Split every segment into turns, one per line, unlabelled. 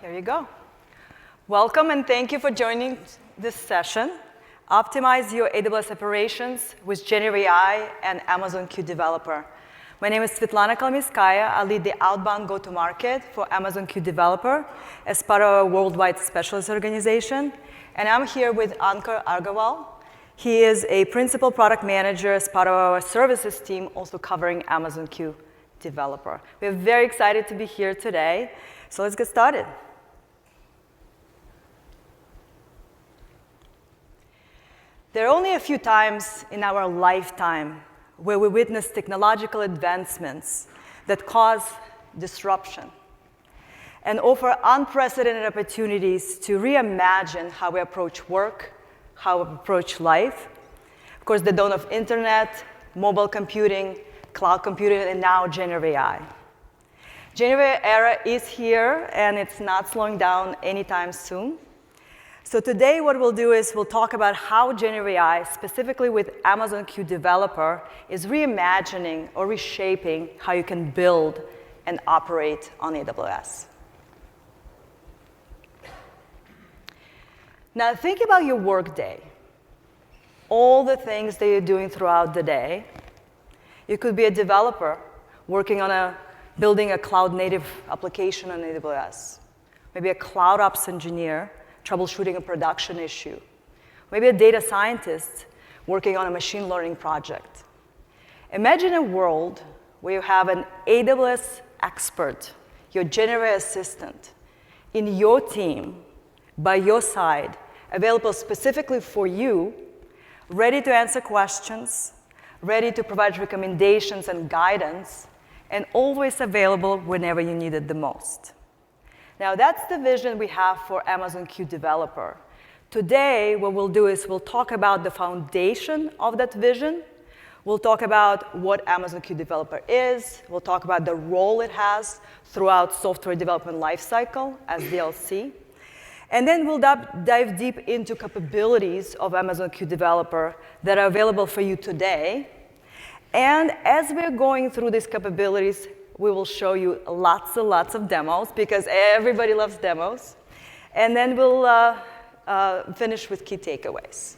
Here you go. Welcome and thank you for joining this session. Optimize your AWS operations with generative AI and Amazon Q Developer. My name is Svetlana Kalmiskaya. I lead the outbound go-to-market for Amazon Q Developer as part of our worldwide specialist organization. And I'm here with Ankar Agarwal. He is a principal product manager as part of our services team, also covering Amazon Q Developer. We're very excited to be here today. So let's get started. There are only a few times in our lifetime where we witness technological advancements that cause disruption and offer unprecedented opportunities to reimagine how we approach work, how we approach life. Of course, the dawn of internet, mobile computing, cloud computing, and now generative AI. Generative era is here, and it's not slowing down anytime soon. So today what we'll do is we'll talk about how generative AI, specifically with Amazon Q Developer, is reimagining or reshaping how you can build and operate on AWS. Now think about your workday, all the things that you're doing throughout the day. You could be a developer working on building a cloud-native application on AWS, maybe a cloud ops engineer troubleshooting a production issue, maybe a data scientist working on a machine learning project. Imagine a world where you have an AWS expert, your generative assistant, in your team, by your side, available specifically for you, ready to answer questions, ready to provide recommendations and guidance, and always available whenever you need it the most. Now, that's the vision we have for Amazon Q Developer. Today, what we'll do is we'll talk about the foundation of that vision. We'll talk about what Amazon Q Developer is. We'll talk about the role it has throughout software development lifecycle as DLC. And then we'll dive deep into capabilities of Amazon Q Developer that are available for you today. And as we're going through these capabilities, we will show you lots and lots of demos because everybody loves demos. And then we'll finish with key takeaways.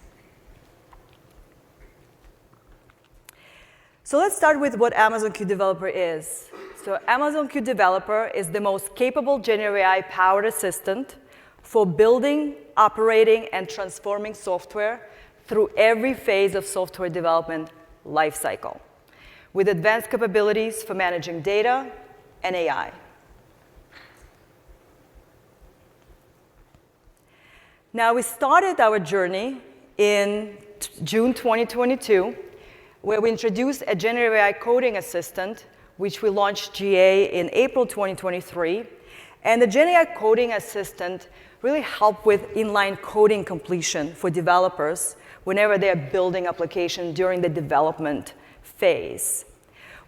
So let's start with what Amazon Q Developer is. So Amazon Q Developer is the most capable generative AI-powered assistant for building, operating, and transforming software through every phase of software development lifecycle, with advanced capabilities for managing data and AI. Now, we started our journey in June 2022, where we introduced a generative AI coding assistant, which we launched GA in April 2023. And the generative AI coding assistant really helped with inline coding completion for developers whenever they're building application during the development phase.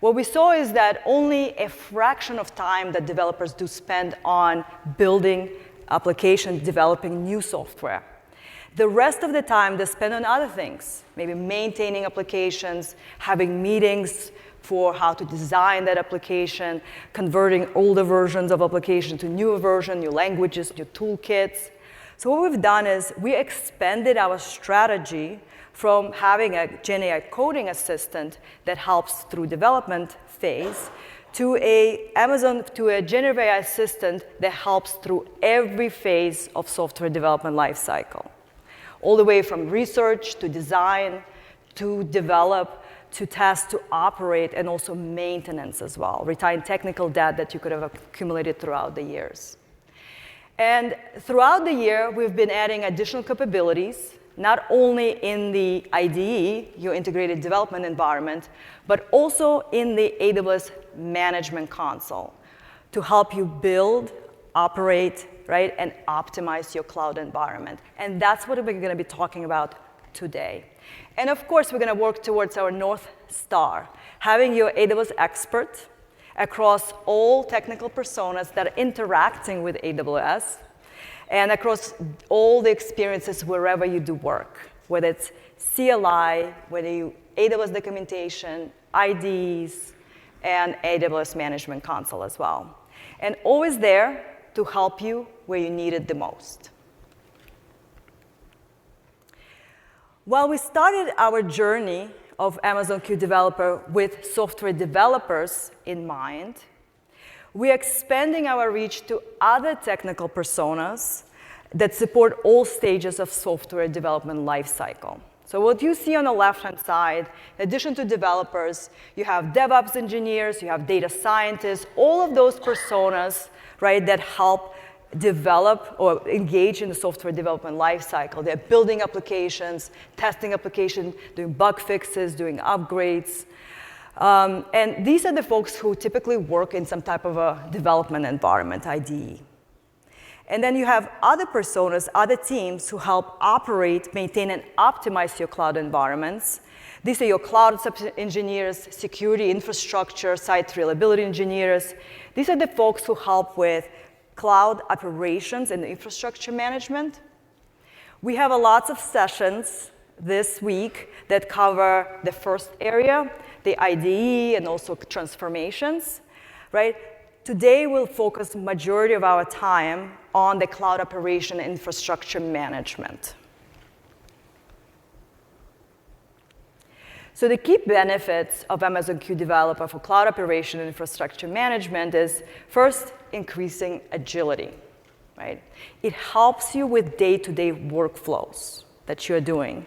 What we saw is that only a fraction of time that developers do spend on building applications, developing new software. The rest of the time they spend on other things, maybe maintaining applications, having meetings for how to design that application, converting older versions of application to newer versions, new languages, new toolkits. So what we've done is we expanded our strategy from having a Gen AI coding assistant that helps through development phase to a generative AI assistant that helps through every phase of software development lifecycle, all the way from research to design to develop to test to operate and also maintenance as well, retaining technical debt that you could have accumulated throughout the years. And throughout the year, we've been adding additional capabilities, not only in the IDE, your integrated development environment, but also in the AWS management console to help you build, operate, right, and optimize your cloud environment. And that's what we're going to be talking about today. And of course, we're going to work towards our North Star, having your AWS expert across all technical personas that are interacting with AWS and across all the experiences wherever you do work, whether it's CLI, whether you AWS documentation, IDs, and AWS management console as well. And always there to help you where you need it the most. While we started our journey of Amazon Q Developer with software developers in mind, we are expanding our reach to other technical personas that support all stages of software development lifecycle. So what you see on the left-hand side, in addition to developers, you have DevOps engineers, you have data scientists, all of those personas, right, that help develop or engage in the software development lifecycle. They're building applications, testing applications, doing bug fixes, doing upgrades. And these are the folks who typically work in some type of a development environment, IDE. And then you have other personas, other teams who help operate, maintain, and optimize your cloud environments. These are your cloud engineers, security, infrastructure, site reliability engineers. These are the folks who help with cloud operations and infrastructure management. We have lots of sessions this week that cover the first area, the IDE, and also transformations, right? Today, we'll focus majority of our time on the cloud operation and infrastructure management. So the key benefits of Amazon Q Developer for cloud operation and infrastructure management is, first, increasing agility, right? It helps you with day-to-day workflows that you're doing.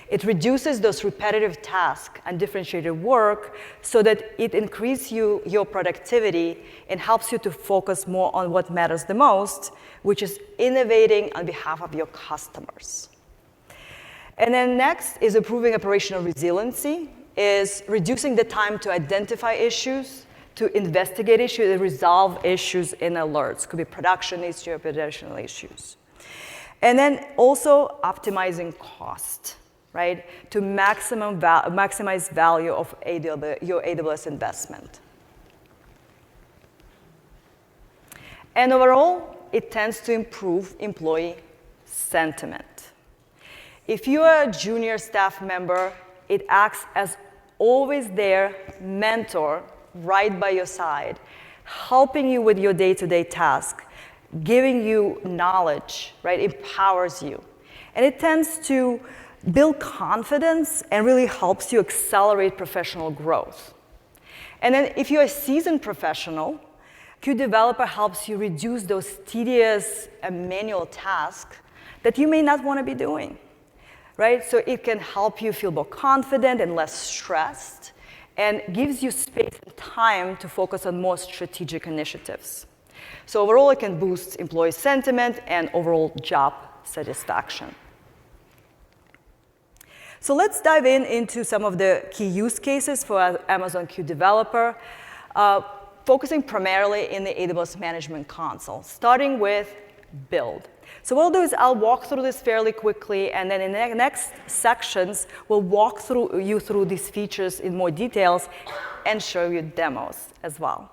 It reduces those repetitive tasks and differentiated work so that it increases your productivity and helps you to focus more on what matters the most, which is innovating on behalf of your customers. And then next is improving operational resiliency, is reducing the time to identify issues, to investigate issues, and resolve issues in alerts. Could be production issues, operational issues. And then also optimizing cost, right, to maximize value of your AWS investment. And overall, it tends to improve employee sentiment. If you are a junior staff member, it acts as always there mentor right by your side, helping you with your day-to-day task, giving you knowledge, right, empowers you. And it tends to build confidence and really helps you accelerate professional growth. And then if you're a seasoned professional, Q Developer helps you reduce those tedious and manual tasks that you may not want to be doing, right? So it can help you feel more confident and less stressed and gives you space and time to focus on more strategic initiatives. So overall, it can boost employee sentiment and overall job satisfaction. So let's dive into some of the key use cases for Amazon Q Developer, focusing primarily in the AWS Management Console, starting with build. So what I'll do is I'll walk through this fairly quickly, and then in the next sections, we'll walk you through these features in more details and show you demos as well.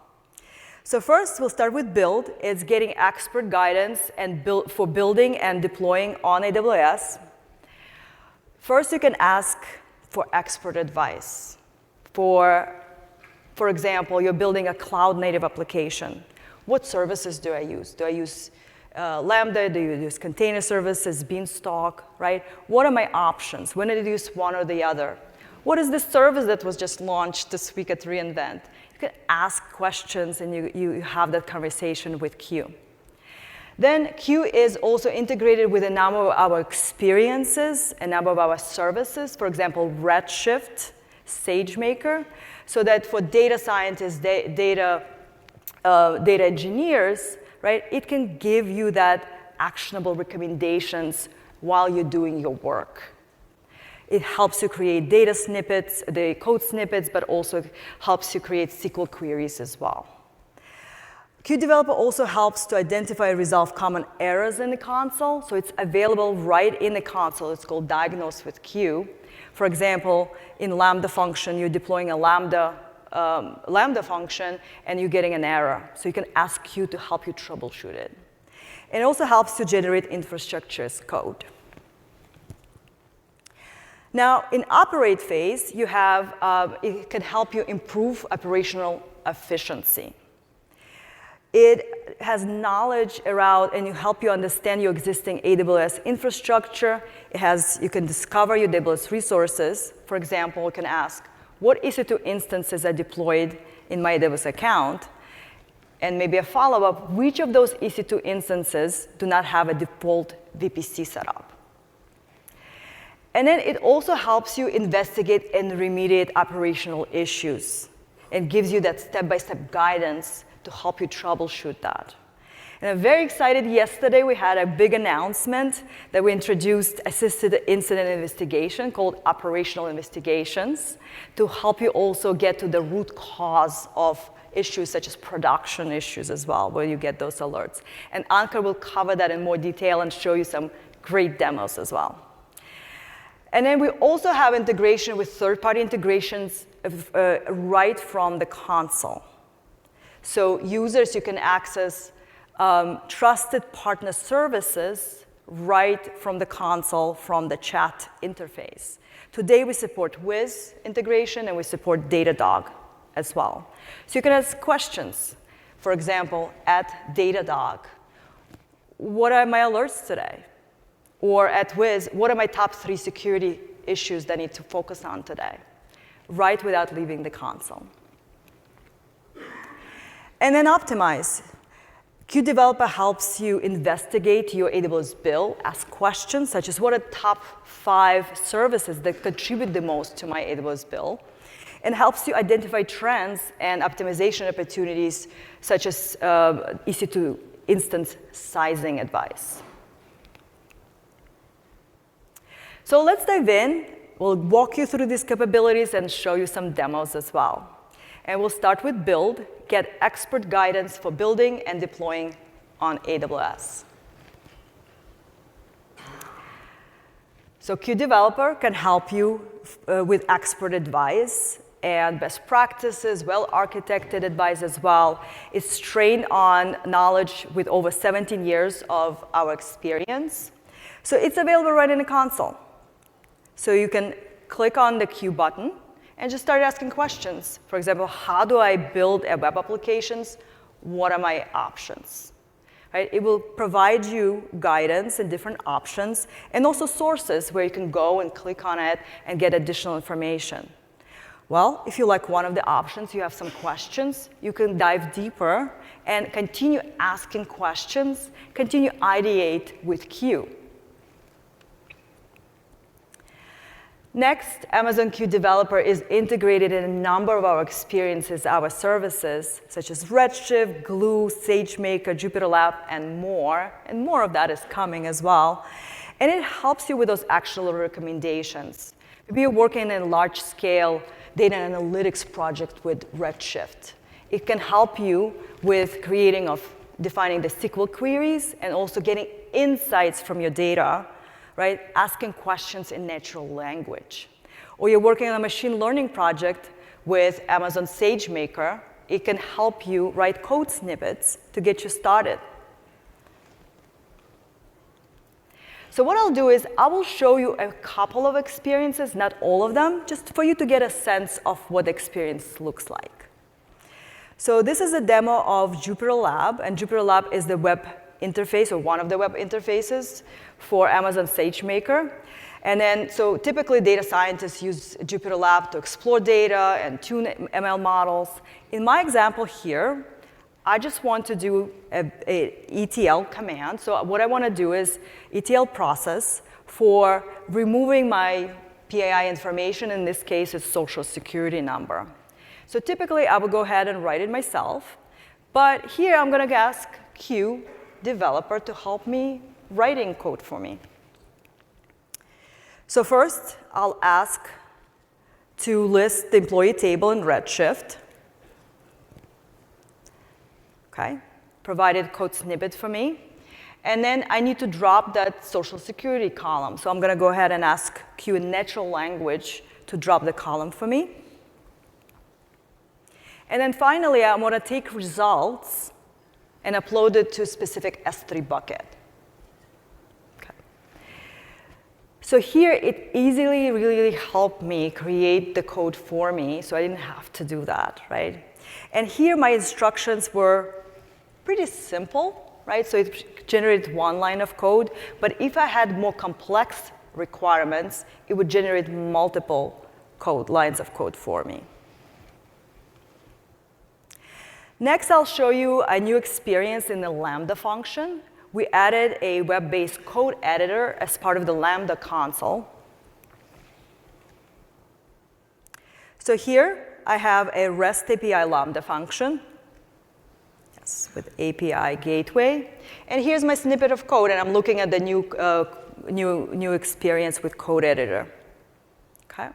So first, we'll start with build. It's getting expert guidance and for building and deploying on AWS. First, you can ask for expert advice. For example, you're building a cloud-native application. What services do I use? Do I use Lambda? Do you use container services, Beanstalk, right? What are my options? When did I use one or the other? What is the service that was just launched this week at reInvent? You can ask questions and you have that conversation with Q. Then Q is also integrated with a number of our experiences, a number of our services, for example, Redshift, SageMaker, so that for data scientists, data engineers, right, it can give you that actionable recommendations while you're doing your work. It helps you create data snippets, the code snippets, but also helps you create SQL queries as well. Q Developer also helps to identify and resolve common errors in the console, so it's available right in the console. It's called Diagnose with Q. For example, in Lambda function, you're deploying a Lambda function, and you're getting an error. So you can ask Q to help you troubleshoot it. And it also helps to generate infrastructure as code. Now, in operate phase, you have, it can help you improve operational efficiency. It has knowledge around and help you understand your existing AWS infrastructure. You can discover your AWS resources. For example, you can ask, what EC2 instances are deployed in my AWS account? And maybe a follow-up, which of those EC2 instances do not have a default VPC setup? And then it also helps you investigate and remediate operational issues and gives you that step-by-step guidance to help you troubleshoot that. And I'm very excited. Yesterday, we had a big announcement that we introduced assisted incident investigation called operational investigations to help you also get to the root cause of issues such as production issues as well, where you get those alerts. And Ankur will cover that in more detail and show you some great demos as well. And then we also have integration with third-party integrations right from the console. So users, you can access trusted partner services right from the console, from the chat interface. Today, we support Wiz integration, and we support Datadog as well. So you can ask questions. For example, at Datadog, what are my alerts today? Or at Wiz, what are my top 3 security issues that I need to focus on today? Right without leaving the console. And then optimize. QDeveloper helps you investigate your AWS bill, ask questions such as what are top 5 services that contribute the most to my AWS bill, and helps you identify trends and optimization opportunities such as EC2 instance sizing advice. So let's dive in. We'll walk you through these capabilities and show you some demos as well. And we'll start with build, get expert guidance for building and deploying on AWS. So QDeveloper can help you with expert advice and best practices, well-architected advice as well. It's trained on knowledge with over 17 years of our experience. So it's available right in the console. So you can click on the Q button and just start asking questions. For example, how do I build a web applications? What are my options? Right? It will provide you guidance and different options, and also sources where you can go and click on it and get additional information. Well, if you like one of the options, you have some questions, you can dive deeper and continue asking questions, continue ideate with Q. Next, Amazon QDeveloper is integrated in a number of our experiences, our services, such as Redshift, Glue, SageMaker, JupyterLab, and more. And more of that is coming as well. And it helps you with those actual recommendations. Maybe you're working in a large-scale data analytics project with Redshift. It can help you with defining the SQL queries and also getting insights from your data, right? Asking questions in natural language. Or you're working on a machine learning project with Amazon SageMaker. It can help you write code snippets to get you started. So what I'll do is I will show you a couple of experiences, not all of them, just for you to get a sense of what the experience looks like. So this is a demo of JupyterLab, and JupyterLab is the web interface, or one of the web interfaces for Amazon SageMaker. And then, so typically data scientists use JupyterLab to explore data and tune ML models. In my example here, I just want to do a ETL command. So what I want to do is ETL process for removing my PII information. In this case, it's social security number. So typically, I will go ahead and write it myself. But here, I'm going to ask QDeveloper to help me writing code for me. So first, I'll ask to list the employee table in Redshift. Okay, provided code snippet for me. And then I need to drop that social security column. So I'm going to go ahead and ask Q in natural language to drop the column for me. And then finally, I'm going to take results and upload it to a specific S3 bucket. Okay. So here, it easily really helped me create the code for me, so I didn't have to do that, right? And here, my instructions were pretty simple, right? So it generates one line of code. But if I had more complex requirements, it would generate multiple lines of code for me. Next, I'll show you a new experience in the Lambda function. We added a web-based code editor as part of the Lambda console. So here, I have a REST API Lambda function, yes, with API gateway. And here's my snippet of code, and I'm looking at the new experience with code editor. Okay.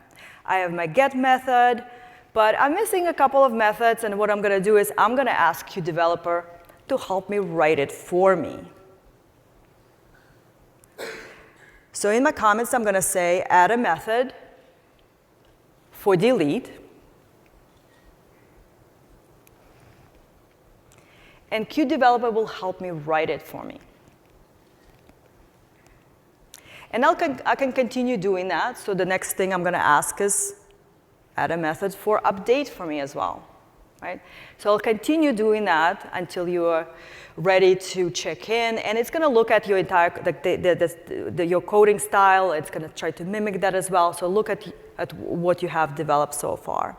I have my get method, but I'm missing a couple of methods, and what I'm going to do is I'm going to ask QDeveloper to help me write it for me. So in my comments, I'm going to say add a method for delete. And QDeveloper will help me write it for me. And I can continue doing that. So the next thing I'm going to ask is add a method for update for me as well. Right? So I'll continue doing that until you are ready to check in. And it's going to look at your entire, your coding style. It's going to try to mimic that as well. So look at what you have developed so far.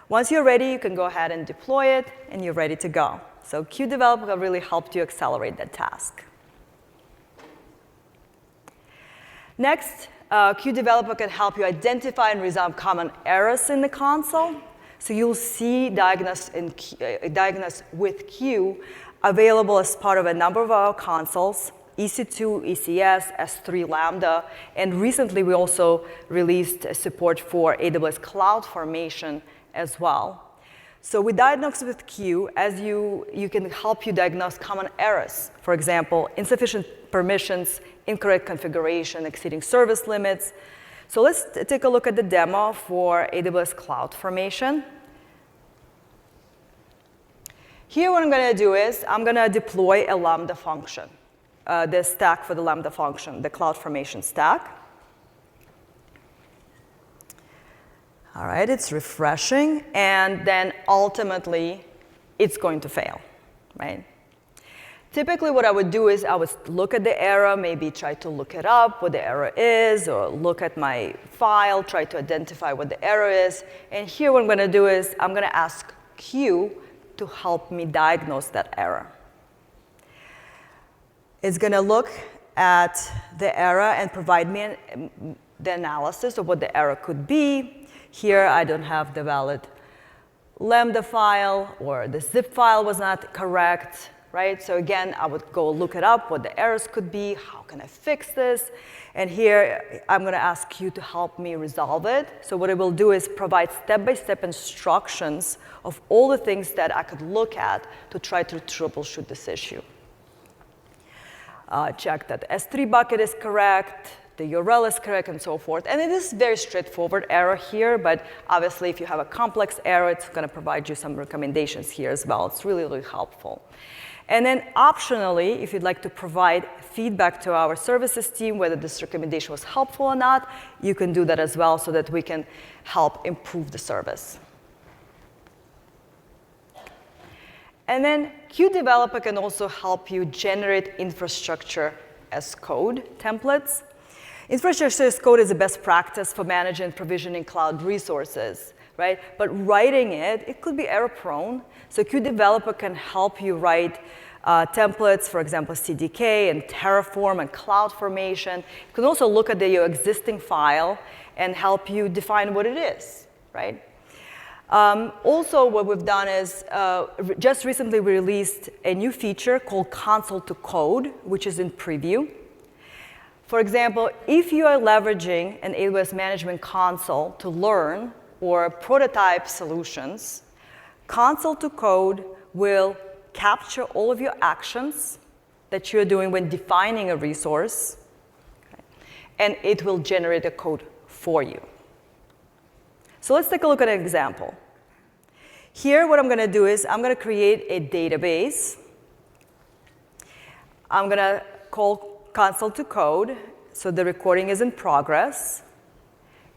Once you're ready, you can go ahead and deploy it, and you're ready to go. So QDeveloper really helped you accelerate that task. Next, QDeveloper can help you identify and resolve common errors in the console. So you'll see Diagnose with Q available as part of a number of our consoles, EC2, ECS, S3 Lambda, and recently we also released support for AWS CloudFormation as well. So with Diagnose with Q, as you can help you diagnose common errors. For example, insufficient permissions, incorrect configuration, exceeding service limits. So let's take a look at the demo for AWS CloudFormation. Here what I'm going to do is I'm going to deploy a Lambda function, the stack for the Lambda function, the CloudFormation stack. All right, it's refreshing, and then ultimately, it's going to fail, right? Typically, what I would do is I would look at the error, maybe try to look it up, what the error is, or look at my file, try to identify what the error is. And here what I'm going to do is I'm going to ask Q to help me diagnose that error. It's going to look at the error and provide me the analysis of what the error could be. Here, I don't have the valid Lambda file, or the zip file was not correct, right? So again, I would go look it up, what the errors could be, how can I fix this? And here, I'm going to ask you to help me resolve it. So what it will do is provide step-by-step instructions of all the things that I could look at to try to troubleshoot this issue. Check that S3 bucket is correct, the URL is correct, and so forth. And it is very straightforward error here, but obviously if you have a complex error, it's going to provide you some recommendations here as well. It's really, really helpful. And then optionally, if you'd like to provide feedback to our services team, whether this recommendation was helpful or not, you can do that as well so that we can help improve the service. And then QDeveloper can also help you generate infrastructure as code templates. Infrastructure as code is the best practice for managing and provisioning cloud resources, right? But writing it could be error-prone. So QDeveloper can help you write templates, for example, CDK and Terraform and CloudFormation. You can also look at your existing file and help you define what it is, right? Also, what we've done is just recently we released a new feature called Console to Code, which is in preview. For example, if you are leveraging an AWS Management Console to learn or prototype solutions, Console to Code will capture all of your actions that you're doing when defining a resource, okay, and it will generate a code for you. So let's take a look at an example. Here, what I'm going to do is I'm going to create a database. I'm going to call Console to Code, so the recording is in progress.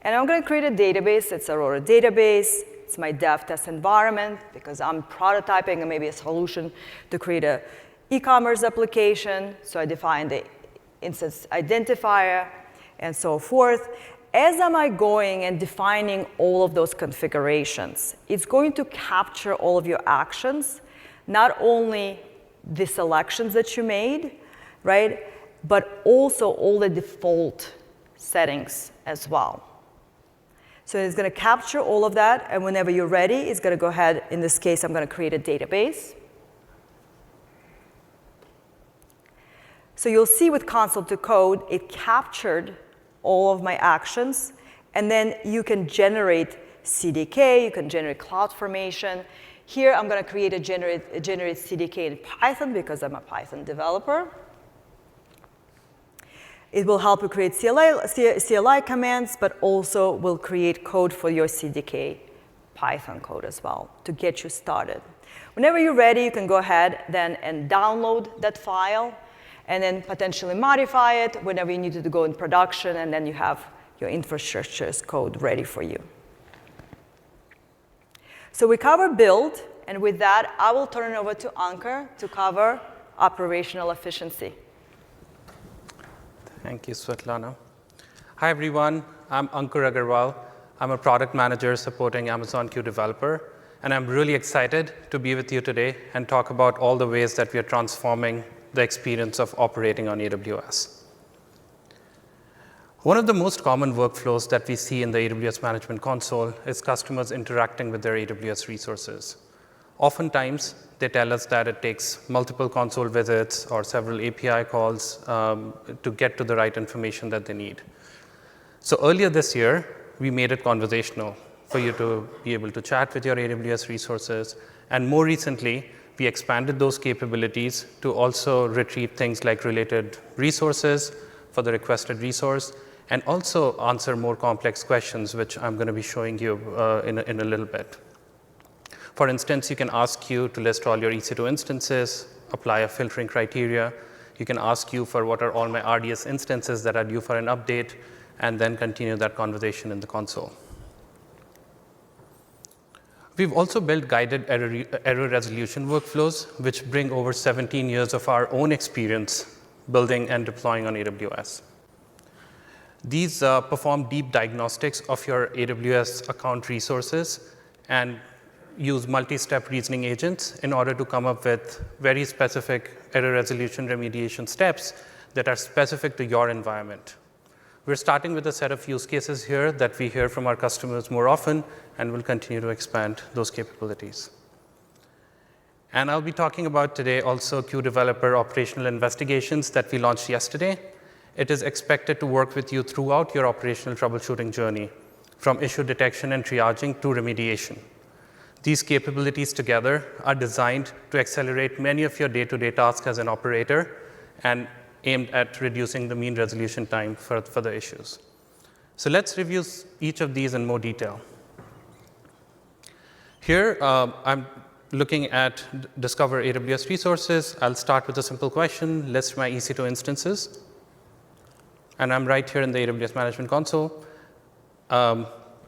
And I'm going to create a database. It's a Aurora database. It's my dev test environment because I'm prototyping maybe a solution to create a e-commerce application. So I define the instance identifier and so forth. As I'm going and defining all of those configurations, it's going to capture all of your actions, not only the selections that you made, right, but also all the default settings as well. So it's going to capture all of that, and whenever you're ready, it's going to go ahead. In this case, I'm going to create a database. So you'll see with console to code, it captured all of my actions, and then you can generate CDK, you can generate CloudFormation. Here, I'm going to create a generate CDK in Python because I'm a Python developer. It will help you create CLI commands, but also will create code for your CDK Python code as well to get you started. Whenever you're ready, you can go ahead then and download that file and then potentially modify it whenever you need to go in production, and then you have your infrastructure as code ready for you. So we cover build, and with that, I will turn it over to Ankur to cover operational efficiency.
Thank you, Svetlana. Hi, everyone. I'm Ankur Agarwal. I'm a product manager supporting Amazon Q Developer, and I'm really excited to be with you today and talk about all the ways that we are transforming the experience of operating on AWS. One of the most common workflows that we see in the AWS Management Console is customers interacting with their AWS resources. Oftentimes, they tell us that it takes multiple console visits or several API calls to get to the right information that they need. So earlier this year, we made it conversational for you to be able to chat with your AWS resources. And more recently, we expanded those capabilities to also retrieve things like related resources for the requested resource, and also answer more complex questions, which I'm going to be showing you in a little bit. For instance, you can ask Q to list all your EC2 instances, apply a filtering criteria. You can ask Q for what are all my RDS instances that are due for an update, and then continue that conversation in the console. We've also built guided error resolution workflows, which bring over 17 years of our own experience building and deploying on AWS. These perform deep diagnostics of your AWS account resources and use multi-step reasoning agents in order to come up with very specific error resolution remediation steps that are specific to your environment. We're starting with a set of use cases here that we hear from our customers more often, and we'll continue to expand those capabilities. And I'll be talking about today also Q Developer Operational Investigations that we launched yesterday. It is expected to work with you throughout your operational troubleshooting journey, from issue detection and triaging to remediation. These capabilities together are designed to accelerate many of your day-to-day tasks as an operator and aimed at reducing the mean resolution time for the issues. So let's review each of these in more detail. Here, I'm looking at Discover AWS Resources. I'll start with a simple question, list my EC2 instances. And I'm right here in the AWS Management Console.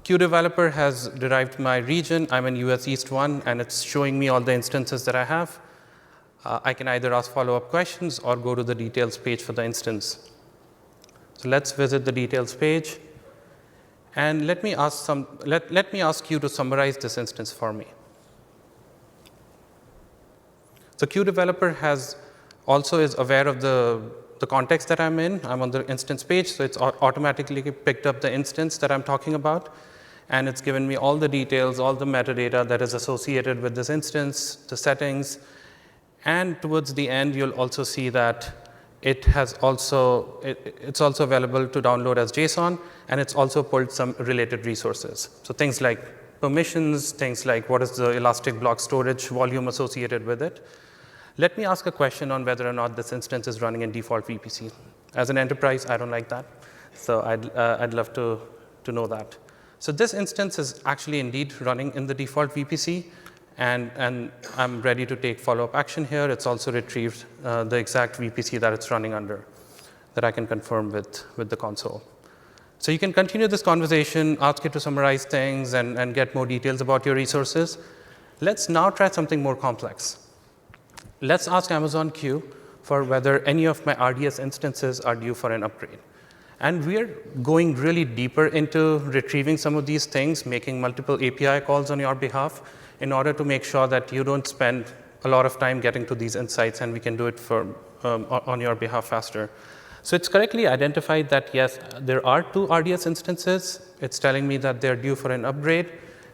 Q Developer has derived my region. I'm in US East 1, and it's showing me all the instances that I have. I can either ask follow-up questions or go to the details page for the instance. So let's visit the details page. And let me ask you to summarize this instance for me. So Q Developer also is aware of the context that I'm in. I'm on the instance page, so it's automatically picked up the instance that I'm talking about. And it's given me all the details, all the metadata that is associated with this instance, the settings. And towards the end, you'll also see that it's also available to download as JSON, and it's also pulled some related resources. So things like permissions, things like what is the elastic block storage volume associated with it. Let me ask a question on whether or not this instance is running in default VPC. As an enterprise, I don't like that. So I'd love to know that. So this instance is actually indeed running in the default VPC. And I'm ready to take follow-up action here. It's also retrieved the exact VPC that it's running under that I can confirm with the console. So you can continue this conversation, ask it to summarize things, and get more details about your resources. Let's now try something more complex. Let's ask Amazon Q for whether any of my RDS instances are due for an upgrade. And we're going really deeper into retrieving some of these things, making multiple API calls on your behalf in order to make sure that you don't spend a lot of time getting to these insights, and we can do it on your behalf faster. So it's correctly identified that, yes, there are 2 RDS instances. It's telling me that they're due for an upgrade,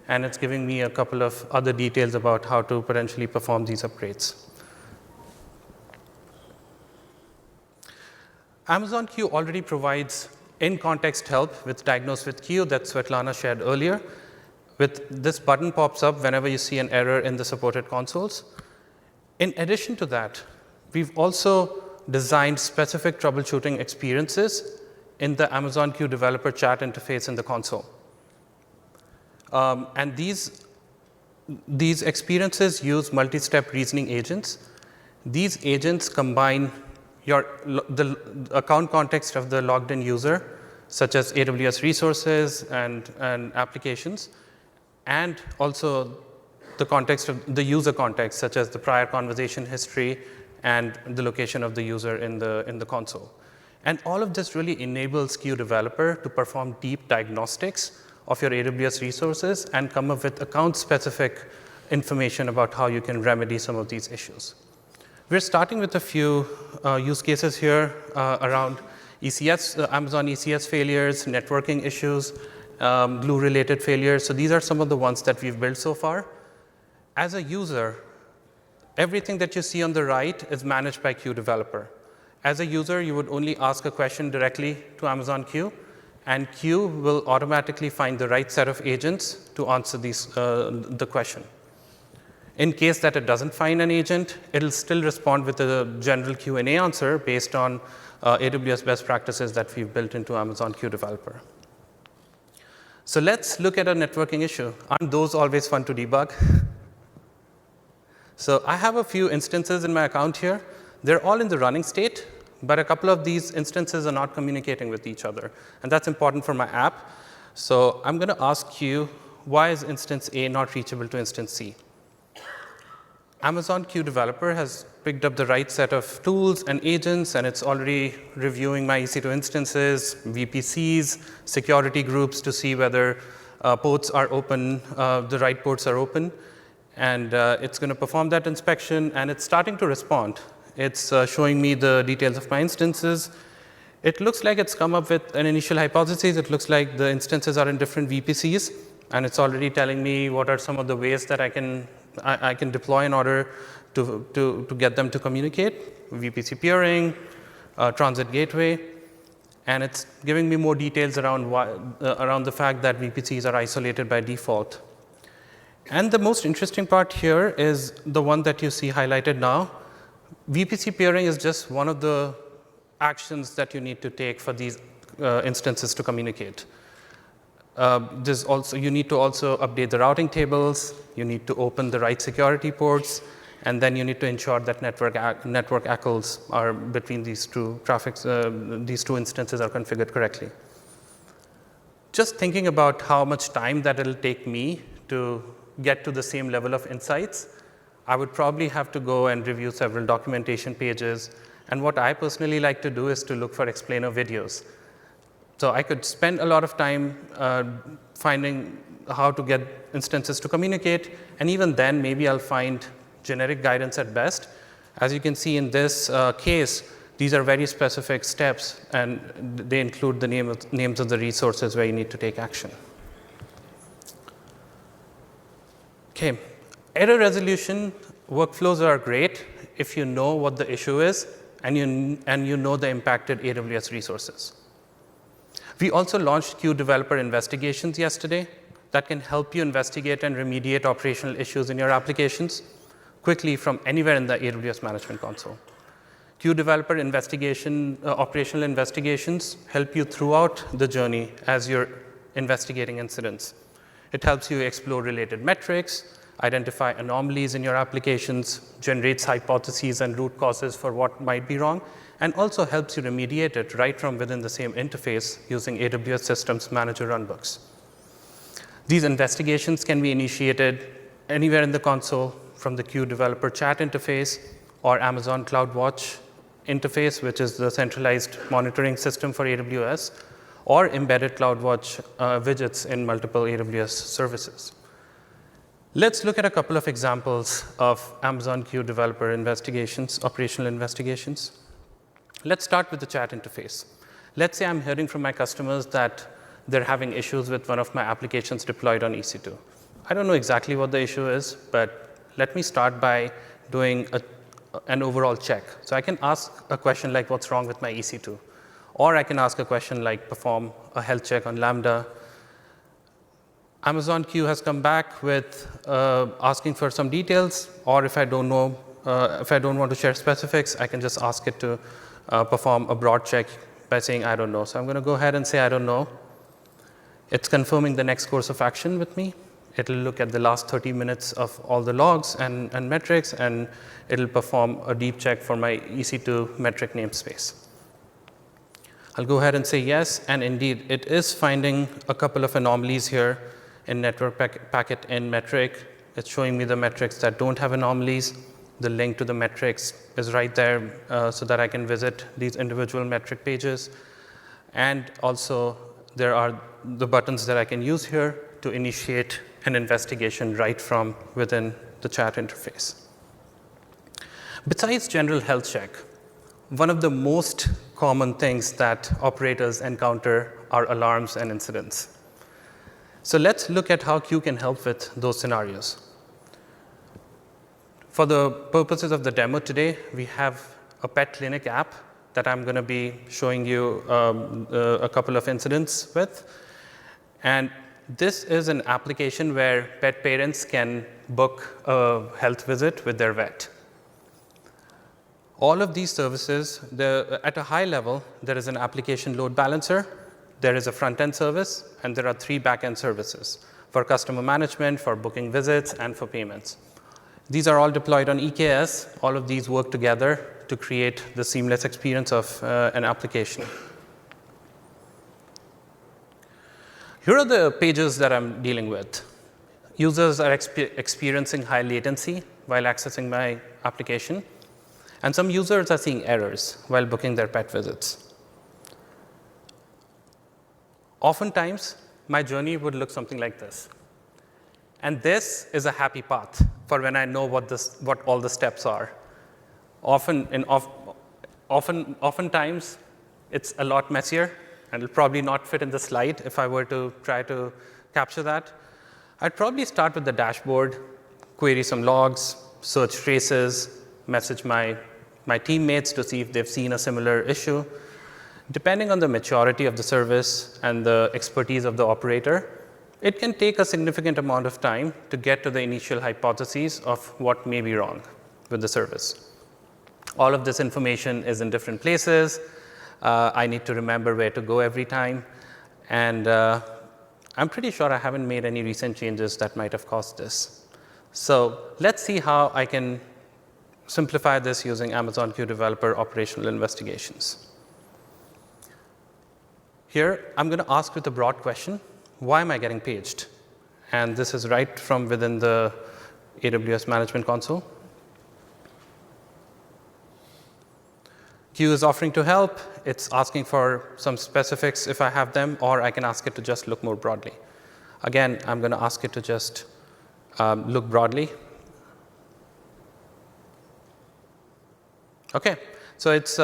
and it's giving me a couple of other details about how to potentially perform these upgrades. Amazon Q already provides in-context help with Diagnose with Q that Svetlana shared earlier. This button pops up whenever you see an error in the supported consoles. In addition to that, we've also designed specific troubleshooting experiences in the Amazon Q developer chat interface in the console. And these experiences use multi-step reasoning agents. These agents combine the account context of the logged in user, such as AWS resources and applications, and also the context of the user context, such as the prior conversation history and the location of the user in the console. And all of this really enables Q developer to perform deep diagnostics of your AWS resources and come up with account-specific information about how you can remedy some of these issues. We're starting with a few use cases here around ECS, Amazon ECS failures, networking issues, glue-related failures. So these are some of the ones that we've built so far. As a user, everything that you see on the right is managed by Q developer. As a user, you would only ask a question directly to Amazon Q, and Q will automatically find the right set of agents to answer the question. In case that it doesn't find an agent, it'll still respond with a general Q&A answer based on AWS best practices that we've built into Amazon Q developer. So let's look at a networking issue. Aren't those always fun to debug? So I have a few instances in my account here. They're all in the running state, but a couple of these instances are not communicating with each other. And that's important for my app. So I'm going to ask you, why is instance A not reachable to instance C? Amazon Q developer has picked up the right set of tools and agents, and it's already reviewing my EC2 instances, VPCs, security groups to see whether ports are open, the right ports are open. And it's going to perform that inspection, and it's starting to respond. It's showing me the details of my instances. It looks like it's come up with an initial hypothesis. It looks like the instances are in different VPCs, and it's already telling me what are some of the ways that I can deploy in order to get them to communicate. VPC peering, transit gateway, and it's giving me more details around the fact that VPCs are isolated by default. And the most interesting part here is the one that you see highlighted now. VPC peering is just one of the actions that you need to take for these instances to communicate. You need to also update the routing tables. You need to open the right security ports, and then you need to ensure that network ACLs are between these two these two instances are configured correctly. Just thinking about how much time that it'll take me to get to the same level of insights, I would probably have to go and review several documentation pages. And what I personally like to do is to look for explainer videos. So I could spend a lot of time finding how to get instances to communicate, and even then, maybe I'll find generic guidance at best. As you can see in this case, these are very specific steps, and they include the names of the resources where you need to take action. Okay, error resolution workflows are great if you know what the issue is and you know the impacted AWS resources. We also launched Q Developer Investigations yesterday that can help you investigate and remediate operational issues in your applications quickly from anywhere in the AWS Management Console. Q Developer operational investigations help you throughout the journey as you're investigating incidents. It helps you explore related metrics, identify anomalies in your applications, generates hypotheses and root causes for what might be wrong, and also helps you remediate it right from within the same interface using AWS Systems Manager runbooks. These investigations can be initiated anywhere in the console from the Q developer chat interface or Amazon CloudWatch interface, which is the centralized monitoring system for AWS, or embedded CloudWatch widgets in multiple AWS services. Let's look at a couple of examples of Amazon Q developer investigations, operational investigations. Let's start with the chat interface. Let's say I'm hearing from my customers that they're having issues with one of my applications deployed on EC2. I don't know exactly what the issue is, but let me start by doing an overall check. So I can ask a question like, what's wrong with my EC2? Or I can ask a question like, perform a health check on Lambda. Amazon Q has come back with asking for some details, or if I don't know, if I don't want to share specifics, I can just ask it to perform a broad check by saying, I don't know. So I'm going to go ahead and say, I don't know. It's confirming the next course of action with me. It'll look at the last 30 minutes of all the logs and metrics, and it'll perform a deep check for my EC2 metric namespace. I'll go ahead and say yes, and indeed, it is finding a couple of anomalies here in network packet in metric. It's showing me the metrics that don't have anomalies. The link to the metrics is right there so that I can visit these individual metric pages. And also, there are the buttons that I can use here to initiate an investigation right from within the chat interface. Besides general health check, one of the most common things that operators encounter are alarms and incidents. So let's look at how Q can help with those scenarios. For the purposes of the demo today, we have a pet clinic app that I'm going to be showing you a couple of incidents with. And this is an application where pet parents can book a health visit with their vet. All of these services, at a high level, there is an application load balancer, there is a front-end service, and there are 3 back-end services for customer management, for booking visits, and for payments. These are all deployed on EKS. All of these work together to create the seamless experience of an application. Here are the pages that I'm dealing with. Users are experiencing high latency while accessing my application, and some users are seeing errors while booking their pet visits. Oftentimes, my journey would look something like this. And this is a happy path for when I know what all the steps are. Oftentimes, it's a lot messier, and it'll probably not fit in the slide if I were to try to capture that. I'd probably start with the dashboard, query some logs, search traces, message my teammates to see if they've seen a similar issue. Depending on the maturity of the service and the expertise of the operator, it can take a significant amount of time to get to the initial hypotheses of what may be wrong with the service. All of this information is in different places. I need to remember where to go every time. And I'm pretty sure I haven't made any recent changes that might have caused this. So let's see how I can simplify this using Amazon Q Developer operational investigations. Here, I'm going to ask with a broad question, why am I getting paged? And this is right from within the AWS Management Console. Q is offering to help. It's asking for some specifics if I have them, or I can ask it to just look more broadly. Again, I'm going to ask it to just look broadly. OK, so it's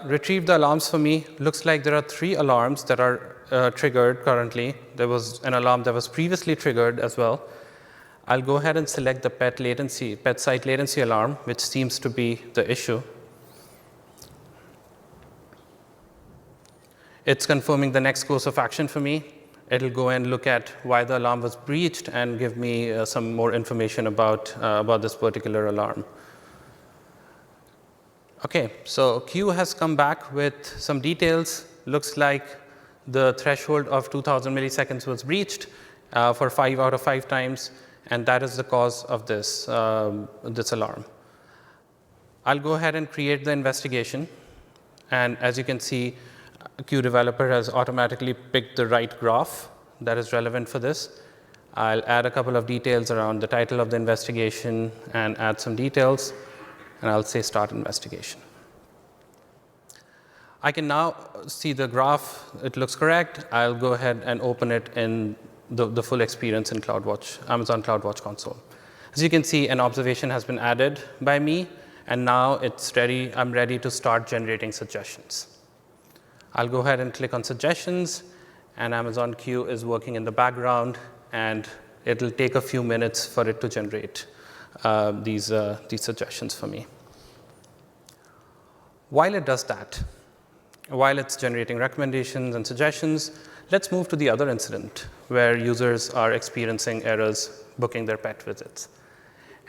retrieved the alarms for me. Looks like there are 3 alarms that are triggered currently. There was an alarm that was previously triggered as well. I'll go ahead and select the pet site latency alarm, which seems to be the issue. It's confirming the next course of action for me. It'll go and look at why the alarm was breached and give me some more information about this particular alarm. OK, so Q has come back with some details. Looks like the threshold of 2,000 milliseconds was breached for 5 out of 5 times. and that is the cause of this, this alarm. I'll go ahead and create the investigation, and as you can see, Q developer has automatically picked the right graph that is relevant for this. I'll add a couple of details around the title of the investigation and add some details, and I'll say start investigation. I can now see the graph. It looks correct. I'll go ahead and open it in the full experience in CloudWatch, Amazon CloudWatch console. As you can see, an observation has been added by me, and now it's ready. I'm ready to start generating suggestions. I'll go ahead and click on suggestions, and Amazon Q is working in the background, and it'll take a few minutes for it to generate these suggestions for me. While it does that, while it's generating recommendations and suggestions, let's move to the other incident where users are experiencing errors booking their pet visits.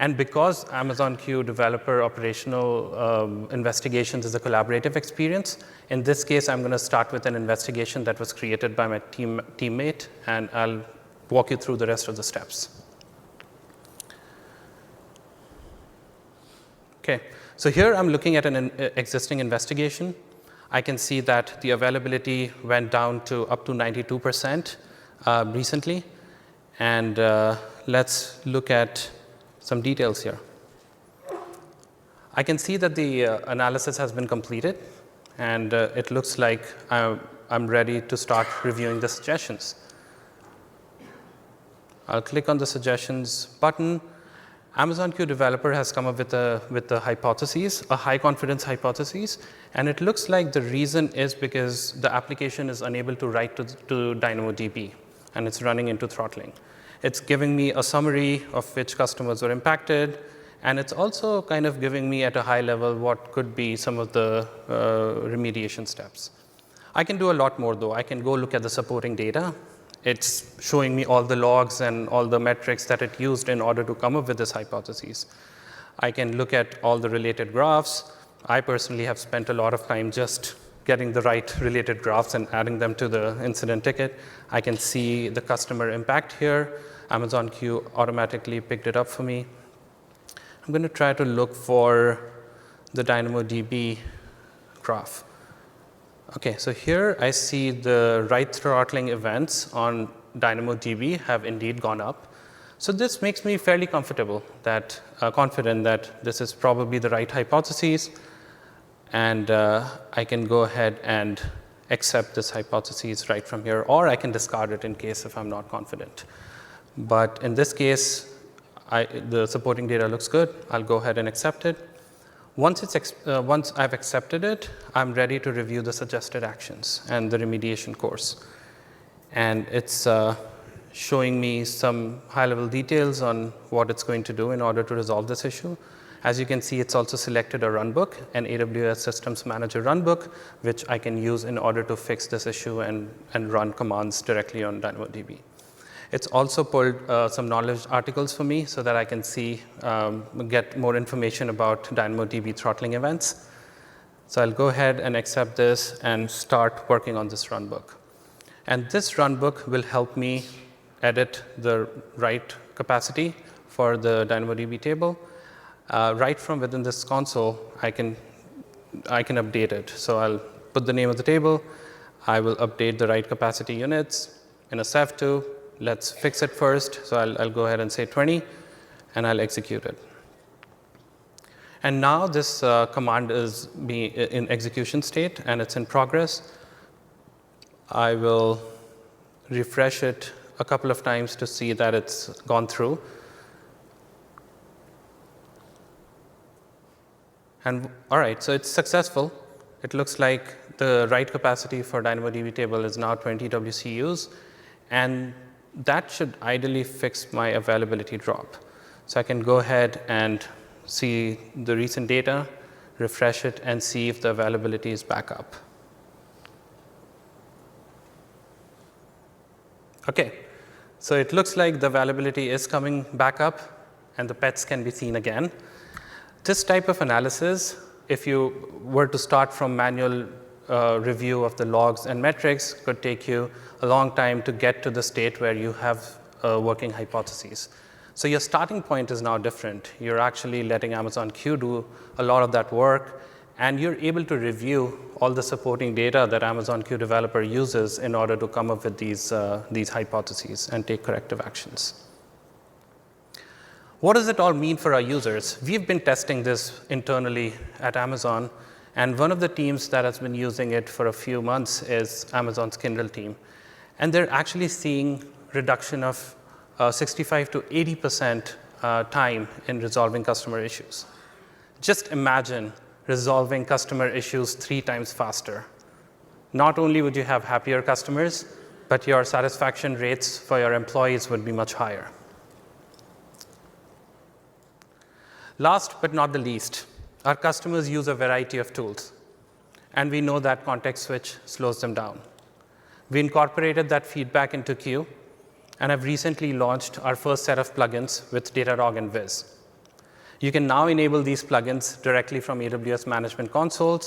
And because Amazon Q developer operational investigations is a collaborative experience, in this case, I'm going to start with an investigation that was created by my teammate, and I'll walk you through the rest of the steps. Okay, so here I'm looking at an existing investigation. I can see that the availability went down to up to 92% recently. And let's look at some details here. I can see that the analysis has been completed, and it looks like I'm ready to start reviewing the suggestions. I'll click on the suggestions button. Amazon Q developer has come up with a hypothesis, a high confidence hypothesis, and it looks like the reason is because the application is unable to write to DynamoDB, and it's running into throttling. It's giving me a summary of which customers were impacted, and it's also kind of giving me at a high level what could be some of the remediation steps. I can do a lot more though. I can go look at the supporting data. It's showing me all the logs and all the metrics that it used in order to come up with this hypothesis. I can look at all the related graphs. I personally have spent a lot of time just getting the right related graphs and adding them to the incident ticket. I can see the customer impact here. Amazon Q automatically picked it up for me. I'm going to try to look for the DynamoDB graph. Okay, so here I see the write throttling events on DynamoDB have indeed gone up. So this makes me fairly confident that this is probably the right hypothesis, and I can go ahead and accept this hypothesis right from here, or I can discard it in case if I'm not confident. But in this case, the supporting data looks good. I'll go ahead and accept it. Once I've accepted it, I'm ready to review the suggested actions and the remediation course. And it's showing me some high-level details on what it's going to do in order to resolve this issue. As you can see, it's also selected a runbook, an AWS Systems Manager runbook, which I can use in order to fix this issue and run commands directly on DynamoDB. It's also pulled some knowledge articles for me so that I can see, get more information about DynamoDB throttling events. So I'll go ahead and accept this and start working on this runbook. And this runbook will help me edit the write capacity for the DynamoDB table. Right from within this console, I can update it. So I'll put the name of the table. I will update the write capacity units in a Sev2. Let's fix it first. So I'll go ahead and say 20, and I'll execute it. And now this command is in execution state, and it's in progress. I will refresh it a couple of times to see that it's gone through. And all right, so it's successful. It looks like the write capacity for DynamoDB table is now 20 WCUs, and that should ideally fix my availability drop. So I can go ahead and see the recent data, refresh it, and see if the availability is back up. Okay, so it looks like the availability is coming back up, and the pets can be seen again. This type of analysis, if you were to start from manual review of the logs and metrics, could take you a long time to get to the state where you have working hypotheses. So your starting point is now different. You're actually letting Amazon Q do a lot of that work, and you're able to review all the supporting data that Amazon Q developer uses in order to come up with these hypotheses and take corrective actions. What does it all mean for our users? We've been testing this internally at Amazon, and one of the teams that has been using it for a few months is Amazon's Kindle team. And they're actually seeing reduction of 65 to 80% time in resolving customer issues. Just imagine resolving customer issues 3 times faster. Not only would you have happier customers, but your satisfaction rates for your employees would be much higher. Last but not the least, our customers use a variety of tools, and we know that context switch slows them down. We incorporated that feedback into Q, and have recently launched our first set of plugins with Datadog and Wiz. You can now enable these plugins directly from AWS Management Console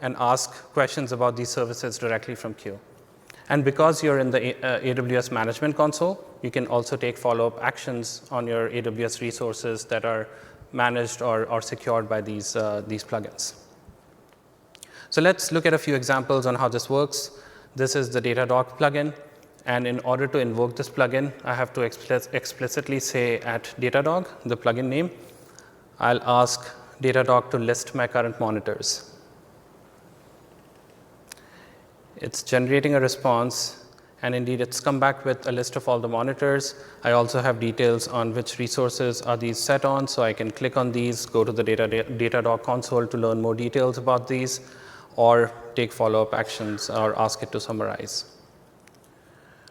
and ask questions about these services directly from Q. And because you're in the AWS Management Console, you can also take follow-up actions on your AWS resources that are managed or secured by these plugins. So let's look at a few examples on how this works. This is the Datadog plugin. And in order to invoke this plugin, I have to explicitly say at Datadog, the plugin name, I'll ask Datadog to list my current monitors. It's generating a response, and indeed it's come back with a list of all the monitors. I also have details on which resources are these set on, so I can click on these, go to the Datadog console to learn more details about these, or take follow-up actions or ask it to summarize.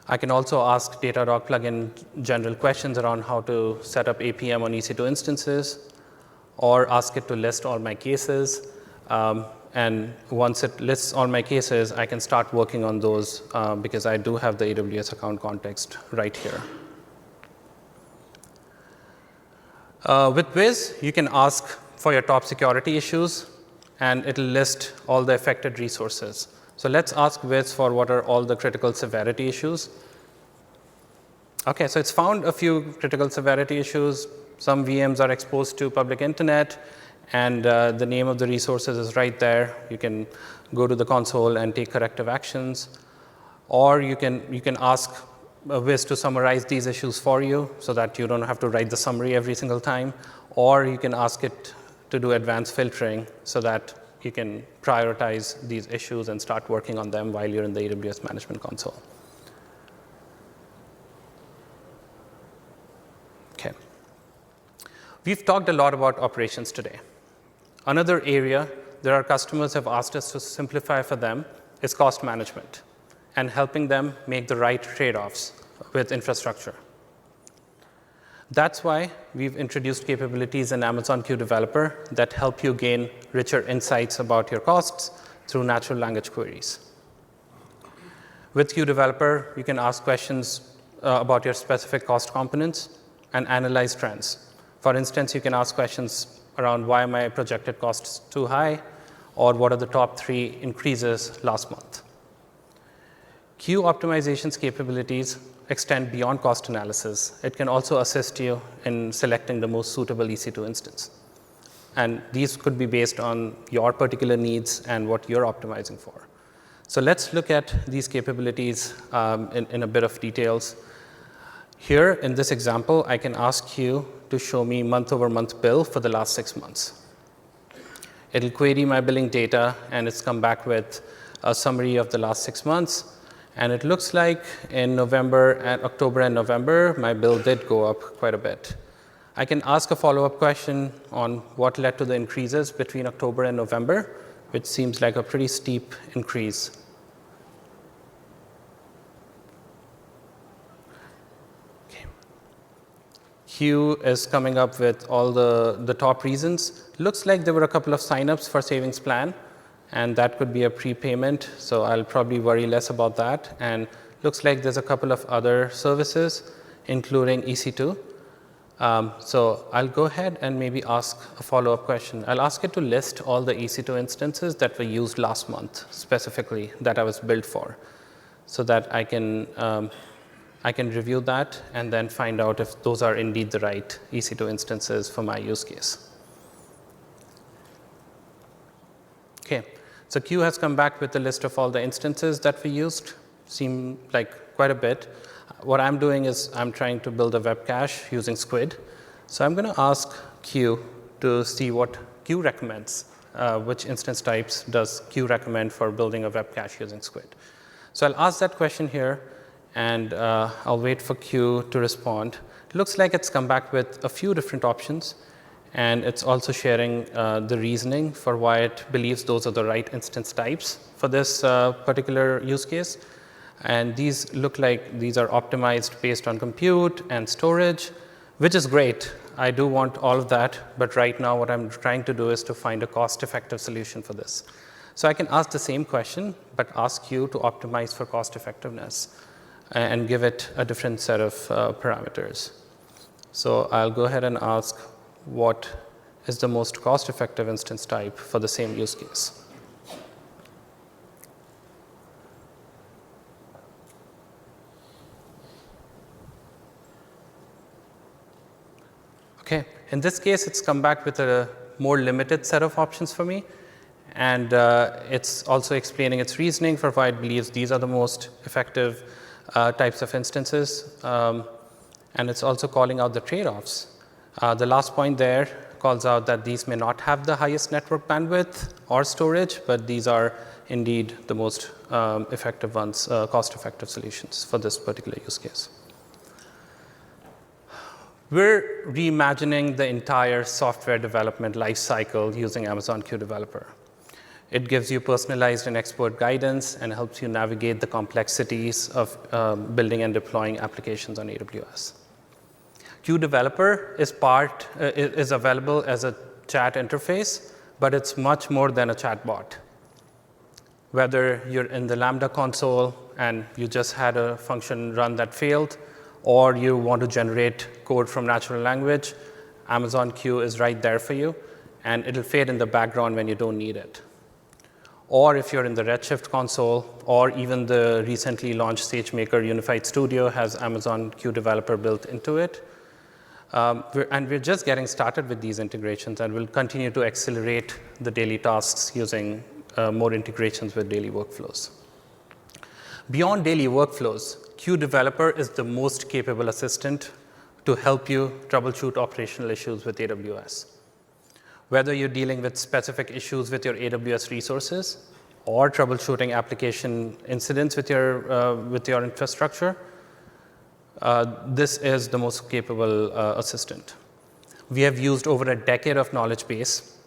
I can also ask Datadog plugin general questions around how to set up APM on EC2 instances, or ask it to list all my cases. And once it lists all my cases, I can start working on those because I do have the AWS account context right here. With Wiz, you can ask for your top security issues, and it'll list all the affected resources. So let's ask Wiz for what are all the critical severity issues. OK, so it's found a few critical severity issues. Some VMs are exposed to public internet, and the name of the resources is right there. You can go to the console and take corrective actions. Or you can ask Wiz to summarize these issues for you so that you don't have to write the summary every single time. Or you can ask it to do advanced filtering so that you can prioritize these issues and start working on them while you're in the AWS Management Console. OK. We've talked a lot about operations today. Another area that our customers have asked us to simplify for them is cost management and helping them make the right trade-offs with infrastructure. That's why we've introduced capabilities in Amazon Q Developer that help you gain richer insights about your costs through natural language queries. With Q Developer, you can ask questions about your specific cost components and analyze trends. For instance, you can ask questions around why my projected costs too high, or what are the top 3 increases last month. Q optimization's capabilities extend beyond cost analysis. It can also assist you in selecting the most suitable EC2 instance. And these could be based on your particular needs and what you're optimizing for. So let's look at these capabilities in a bit of details. Here, in this example, I can ask Q to show me month-over-month bill for the last 6 months. It'll query my billing data, and it's come back with a summary of the last 6 months. And it looks like in October and November, my bill did go up quite a bit. I can ask a follow-up question on what led to the increases between October and November, which seems like a pretty steep increase. Okay. Q is coming up with all the top reasons. Looks like there were a couple of signups for savings plan, and that could be a prepayment, so I'll probably worry less about that. And looks like there's a couple of other services, including EC2. So I'll go ahead and maybe ask a follow-up question. I'll ask it to list all the EC2 instances that were used last month, specifically, that I was billed for, so that I can I can review that and then find out if those are indeed the right EC2 instances for my use case. Okay, so Q has come back with a list of all the instances that we used. Seem like quite a bit. What I'm doing is I'm trying to build a web cache using Squid. So I'm going to ask Q to see what Q recommends. Which instance types does Q recommend for building a web cache using Squid? So I'll ask that question here, and I'll wait for Q to respond. It looks like it's come back with a few different options, and it's also sharing the reasoning for why it believes those are the right instance types for this particular use case. And these look like these are optimized based on compute and storage, which is great. I do want all of that, but right now what I'm trying to do is to find a cost-effective solution for this. So I can ask the same question, but ask you to optimize for cost effectiveness and give it a different set of parameters. So I'll go ahead and ask what is the most cost-effective instance type for the same use case. Okay, in this case, it's come back with a more limited set of options for me. And it's also explaining its reasoning for why it believes these are the most effective types of instances. And it's also calling out the trade-offs. The last point there calls out that these may not have the highest network bandwidth or storage, but these are indeed the most effective ones, cost-effective solutions for this particular use case. We're reimagining the entire software development lifecycle using Amazon Q Developer. It gives you personalized and expert guidance and helps you navigate the complexities of building and deploying applications on AWS. Q Developer is available as a chat interface, but it's much more than a chatbot. Whether you're in the Lambda console and you just had a function run that failed, or you want to generate code from natural language, Amazon Q is right there for you, and it'll fade in the background when you don't need it. Or if you're in the Redshift console, or even the recently launched SageMaker Unified Studio has Amazon Q Developer built into it. And we're just getting started with these integrations, and we'll continue to accelerate the daily tasks using more integrations with daily workflows. Beyond daily workflows, Q Developer is the most capable assistant to help you troubleshoot operational issues with AWS. Whether you're dealing with specific issues with your AWS resources or troubleshooting application incidents with your infrastructure, this is the most capable assistant. We have used over a decade of knowledge base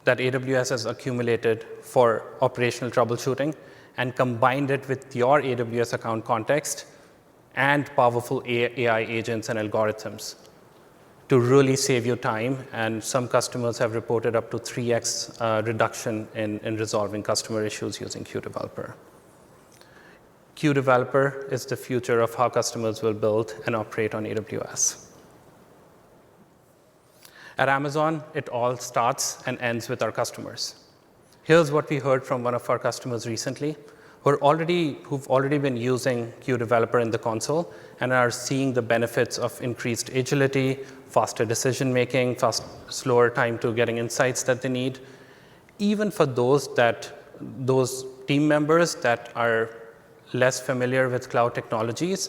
that AWS has accumulated for operational troubleshooting and combined it with your AWS account context and powerful AI agents and algorithms to really save you time. And some customers have reported up to 3x reduction in resolving customer issues using Q Developer. Q Developer is the future of how customers will build and operate on AWS. At Amazon, it all starts and ends with our customers. Here's what we heard from one of our customers recently, who've already been using Q Developer in the console and are seeing the benefits of increased agility, faster decision-making, slower time to getting insights that they need. Even for those team members that are less familiar with cloud technologies,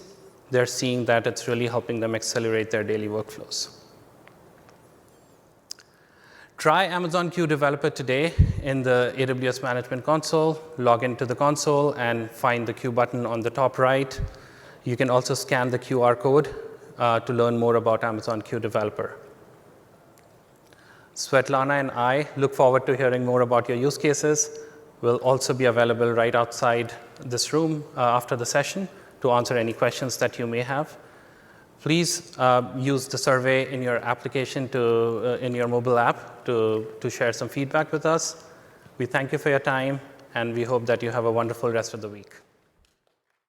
they're seeing that it's really helping them accelerate their daily workflows. Try Amazon Q Developer today in the AWS Management Console. Log into the console and find the Q button on the top right. You can also scan the QR code to learn more about Amazon Q Developer. Svetlana and I look forward to hearing more about your use cases. We'll also be available right outside this room after the session to answer any questions that you may have. Please use the survey in your application in your mobile app to share some feedback with us. We thank you for your time, and we hope that you have a wonderful rest of the week.